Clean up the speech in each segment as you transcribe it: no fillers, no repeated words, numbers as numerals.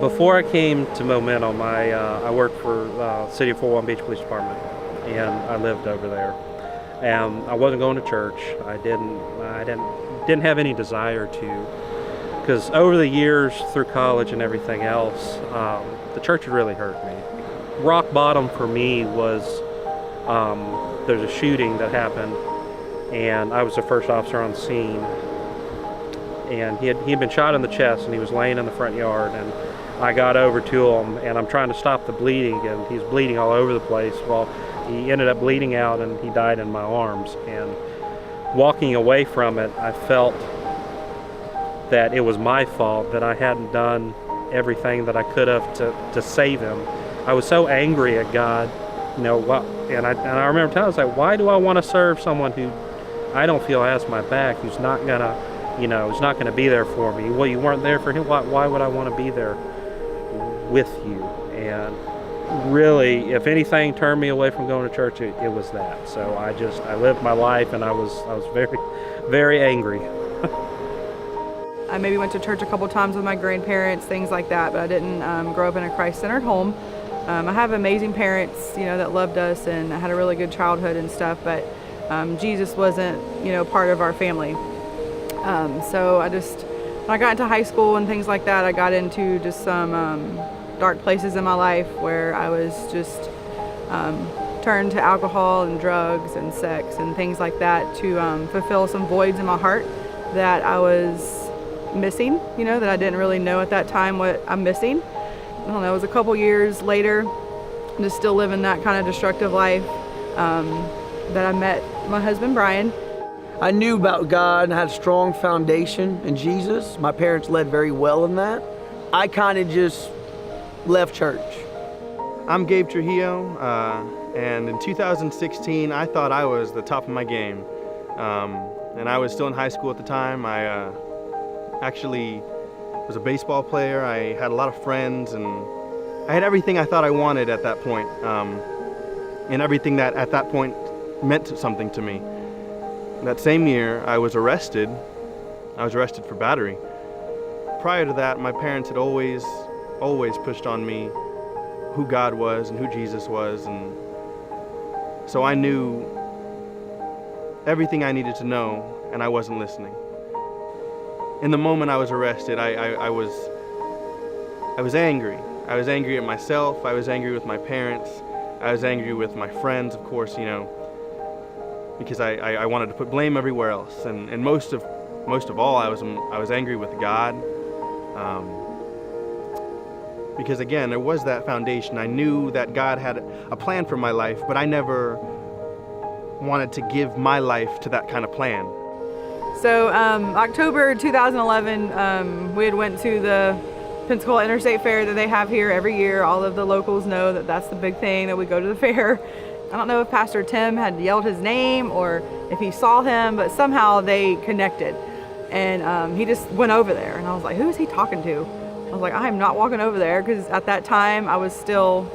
Before I came to Momentum, I worked for City of Fort Walton Beach Police Department, and I lived over there. And I wasn't going to church. I didn't have any desire to, because over the years through college and everything else, the church had really hurt me. Rock bottom for me was there's a shooting that happened, and I was the first officer on the scene. And he had been shot in the chest, and he was laying in the front yard, and I got over to him, and I'm trying to stop the bleeding, and he's bleeding all over the place. Well, he ended up bleeding out, and he died in my arms. And walking away from it, I felt that it was my fault, that I hadn't done everything that I could have to save him. I was so angry at God, and I remember telling myself, why do I want to serve someone who I don't feel has my back, who's not gonna, is not gonna be there for me? Well, you weren't there for him. Why would I want to be there with you? And really, if anything turned me away from going to church, it was that. So I lived my life, and I was very, very angry. I maybe went to church a couple times with my grandparents, things like that, but I didn't grow up in a Christ-centered home. I have amazing parents, that loved us, and I had a really good childhood and stuff, but Jesus wasn't, part of our family. So when I got into high school and things like that, I got into just some dark places in my life where I was just turned to alcohol and drugs and sex and things like that to fulfill some voids in my heart that I was missing, that I didn't really know at that time what I'm missing. I don't know, it was a couple years later, just still living that kind of destructive life, that I met my husband, Brian. I knew about God and had a strong foundation in Jesus. My parents led very well in that. I kind of just left church. I'm Gabe Trujillo, and in 2016, I thought I was the top of my game. And I was still in high school at the time. I actually was a baseball player. I had a lot of friends, and I had everything I thought I wanted at that point, and everything that at that point meant something to me. That same year, I was arrested. I was arrested for battery. Prior to that, my parents had always pushed on me who God was and who Jesus was, and so I knew everything I needed to know, and I wasn't listening. In the moment I was arrested, I was angry. I was angry at myself. I was angry with my parents. I was angry with my friends, of course, because I wanted to put blame everywhere else. And most of all, I was angry with God, because again, there was that foundation. I knew that God had a plan for my life, but I never wanted to give my life to that kind of plan. So October 2011, we had went to the Pensacola Interstate Fair that they have here every year. All of the locals know that that's the big thing, that we go to the fair. I don't know if Pastor Tim had yelled his name or if he saw him, but somehow they connected. And he just went over there, and I was like, who is he talking to? I was like, I am not walking over there, because at that time I was still,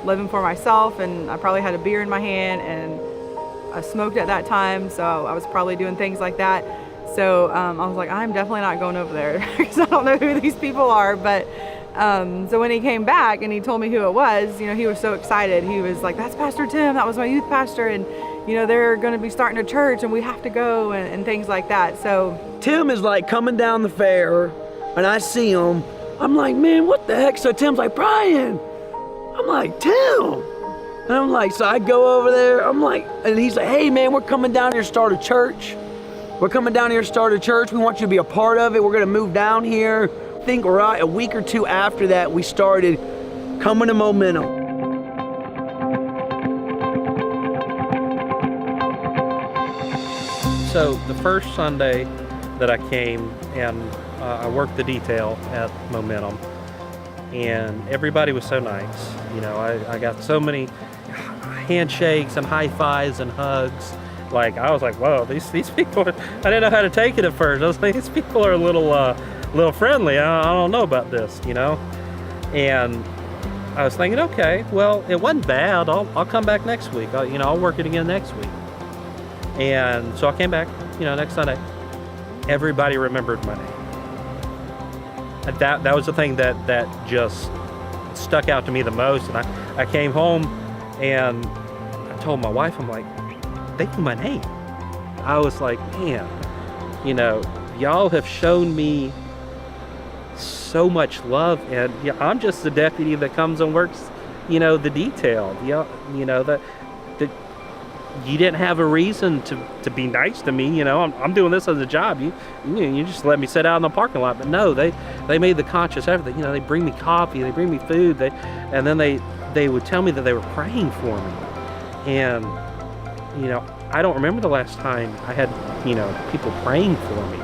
living for myself, and I probably had a beer in my hand, and I smoked at that time, so I was probably doing things like that. So I was like, I'm definitely not going over there, because I don't know who these people are. But so when he came back and he told me who it was, he was so excited. He was like, that's Pastor Tim, that was my youth pastor, and they're going to be starting a church, and we have to go, and things like that. So Tim is like coming down the fair, and I see him. I'm like, man, what the heck? So Tim's like, Brian. I'm like, Tim. And I'm like, so I go over there. I'm like, and he's like, hey, man, we're coming down here to start a church. We're coming down here to start a church. We want you to be a part of it. We're going to move down here. I think right a week or two after that, we started coming to Momentum. So the first Sunday that I came, and I worked the detail at Momentum, and everybody was so nice. I got so many handshakes and high fives and hugs. Like, I was like, whoa, these people, I didn't know how to take it at first. I was like, these people are a little friendly. I don't know about this, And I was thinking, okay, well, it wasn't bad. I'll come back next week. I'll work it again next week. And so I came back, next Sunday. Everybody remembered my name. that was the thing that just stuck out to me the most. And I came home and I told my wife, I'm like, they knew my name. I was like, man, you know, y'all have shown me so much love, and yeah, I'm just the deputy that comes and works, you know, the detail. Yeah, you know, that you didn't have a reason to be nice to me. You know, I'm doing this as a job. You just let me sit out in the parking lot. But no, they made the conscious effort. You know, they bring me coffee, they bring me food, and then they would tell me that they were praying for me. And you know, I don't remember the last time I had, you know, people praying for me.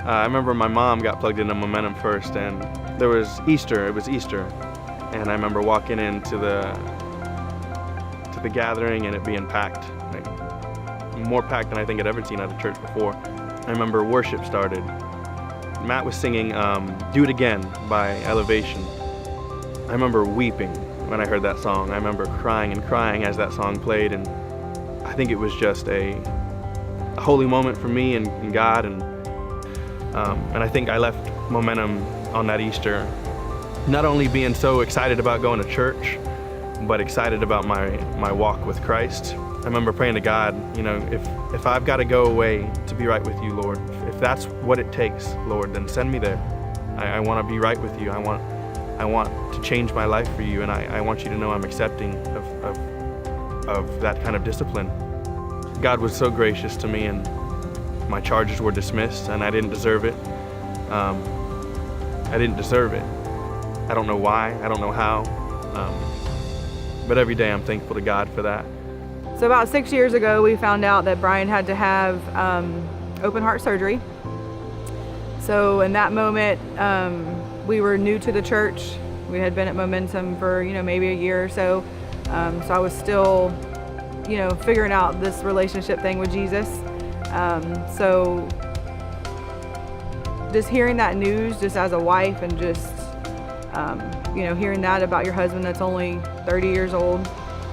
I remember my mom got plugged into Momentum first, and there was Easter. It was Easter, and I remember walking into the gathering and it being packed, like more packed than I think I'd ever seen at a church before. I remember worship started. Matt was singing "Do It Again" by Elevation. I remember weeping when I heard that song. I remember crying and crying as that song played, and I think it was just a holy moment for me and God, and I think I left Momentum on that Easter not only being so excited about going to church, but excited about my walk with Christ. I remember praying to God, you know, if I've got to go away to be right with you, Lord, if that's what it takes, Lord, then send me there. I want to be right with you. I want to change my life for you, and I want you to know I'm accepting of that kind of discipline. God was so gracious to me, and my charges were dismissed, and I didn't deserve it. I didn't deserve it. I don't know why, I don't know how, but every day I'm thankful to God for that. So about 6 years ago, we found out that Brian had to have open heart surgery. So in that moment, we were new to the church. We had been at Momentum for, you know, maybe a year or so. So I was still, you know, figuring out this relationship thing with Jesus. So just hearing that news, just as a wife, and just, you know, hearing that about your husband that's only 30 years old,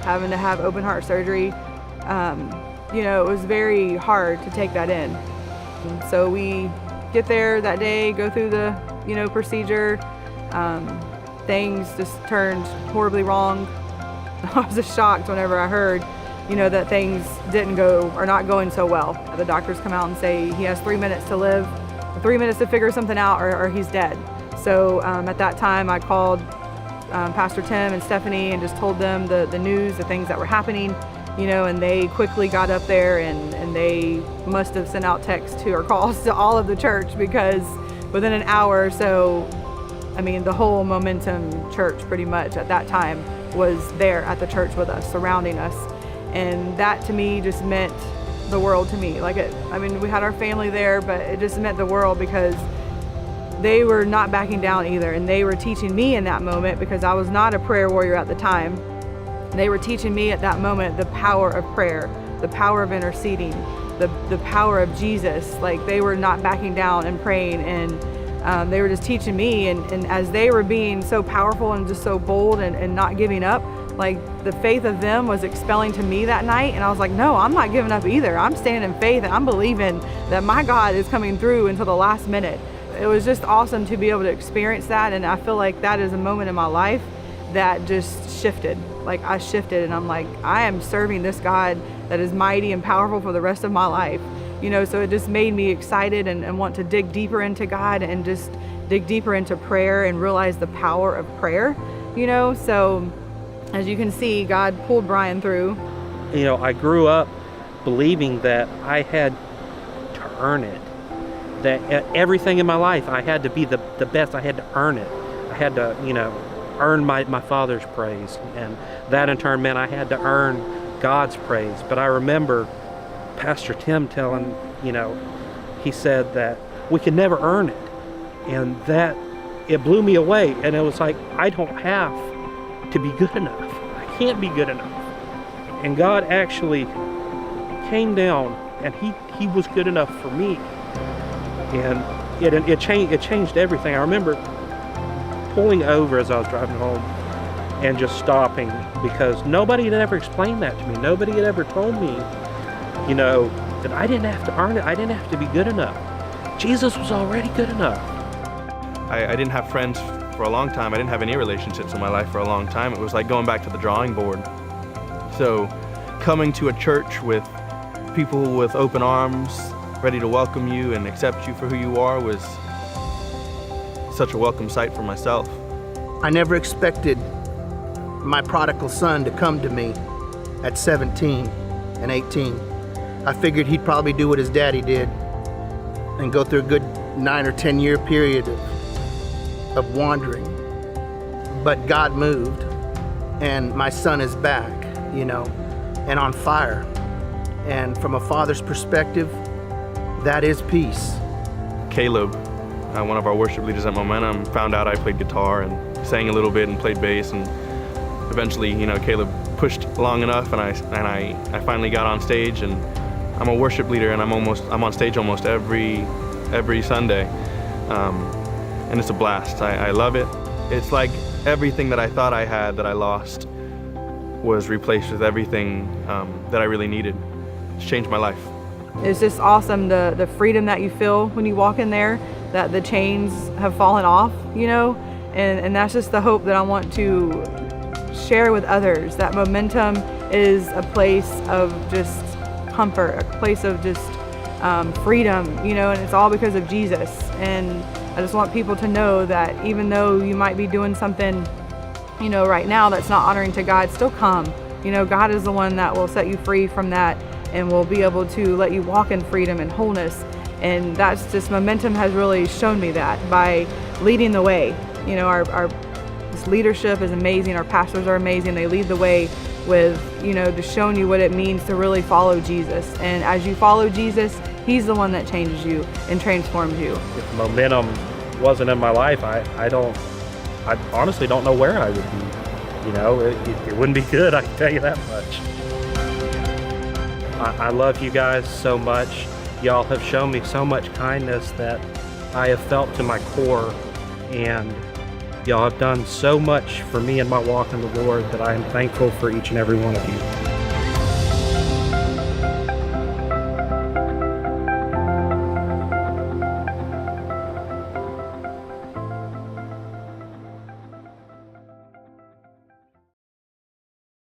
having to have open heart surgery, you know, it was very hard to take that in. And so we get there that day, go through the, you know, procedure. Things just turned horribly wrong. I was just shocked whenever I heard, you know, that things are not going so well. The doctors come out and say he has 3 minutes to live, 3 minutes to figure something out, or he's dead. So at that time I called Pastor Tim and Stephanie and just told them the news, the things that were happening, you know, and they quickly got up there and they must have sent out texts or calls to all of the church, because within an hour or so, I mean, the whole Momentum church pretty much at that time was there at the church with us, surrounding us. And that to me just meant the world to me. I mean, we had our family there, but it just meant the world, because they were not backing down either. And they were teaching me in that moment, because I was not a prayer warrior at the time. They were teaching me at that moment the power of prayer, the power of interceding, the power of Jesus. Like, they were not backing down and praying, and they were just teaching me. And as they were being so powerful and just so bold and not giving up, like, the faith of them was expelling to me that night. And I was like, no, I'm not giving up either. I'm standing in faith, and I'm believing that my God is coming through until the last minute. It was just awesome to be able to experience that. And I feel like that is a moment in my life that just shifted. Like, I shifted, and I'm like, I am serving this God that is mighty and powerful for the rest of my life. You know, so it just made me excited and want to dig deeper into God and just dig deeper into prayer and realize the power of prayer, you know. So as you can see, God pulled Brian through. You know, I grew up believing that I had to earn it. That everything in my life, I had to be the best. I had to earn it. I had to, you know, earn my Father's praise. And that in turn meant I had to earn God's praise. But I remember Pastor Tim telling, you know, he said that we could never earn it. And that, it blew me away. And it was like, I don't have to be good enough. I can't be good enough. And God actually came down, and he was good enough for me. And it changed everything. I remember pulling over as I was driving home and just stopping, because nobody had ever explained that to me. Nobody had ever told me, you know, that I didn't have to earn it. I didn't have to be good enough. Jesus was already good enough. I didn't have friends for a long time. I didn't have any relationships in my life for a long time. It was like going back to the drawing board. So coming to a church with people with open arms, ready to welcome you and accept you for who you are, was such a welcome sight for myself. I never expected my prodigal son to come to me at 17 and 18. I figured he'd probably do what his daddy did and go through a good 9 or 10 year period of wandering. But God moved, and my son is back, you know, and on fire. And from a father's perspective, that is peace. Caleb, one of our worship leaders at Momentum, found out I played guitar and sang a little bit and played bass, and eventually, you know, Caleb pushed long enough, and I finally got on stage, and I'm a worship leader, and I'm on stage almost every Sunday, and it's a blast. I love it. It's like everything that I thought I had that I lost was replaced with everything that I really needed. It's changed my life. It's just awesome, the freedom that you feel when you walk in there, that the chains have fallen off, you know, and that's just the hope that I want to share with others, that Momentum is a place of just comfort, a place of just freedom, you know, and it's all because of Jesus. And I just want people to know that even though you might be doing something, you know, right now that's not honoring to God, still come. You know, God is the one that will set you free from that and will be able to let you walk in freedom and wholeness. And that's just, Momentum has really shown me that by leading the way. You know, our this leadership is amazing. Our pastors are amazing. They lead the way with, you know, just showing you what it means to really follow Jesus. And as you follow Jesus, He's the one that changes you and transforms you. If Momentum wasn't in my life, I honestly don't know where I would be. You know, it wouldn't be good, I can tell you that much. I love you guys so much. Y'all have shown me so much kindness that I have felt to my core, and y'all have done so much for me in my walk in the Lord that I am thankful for each and every one of you.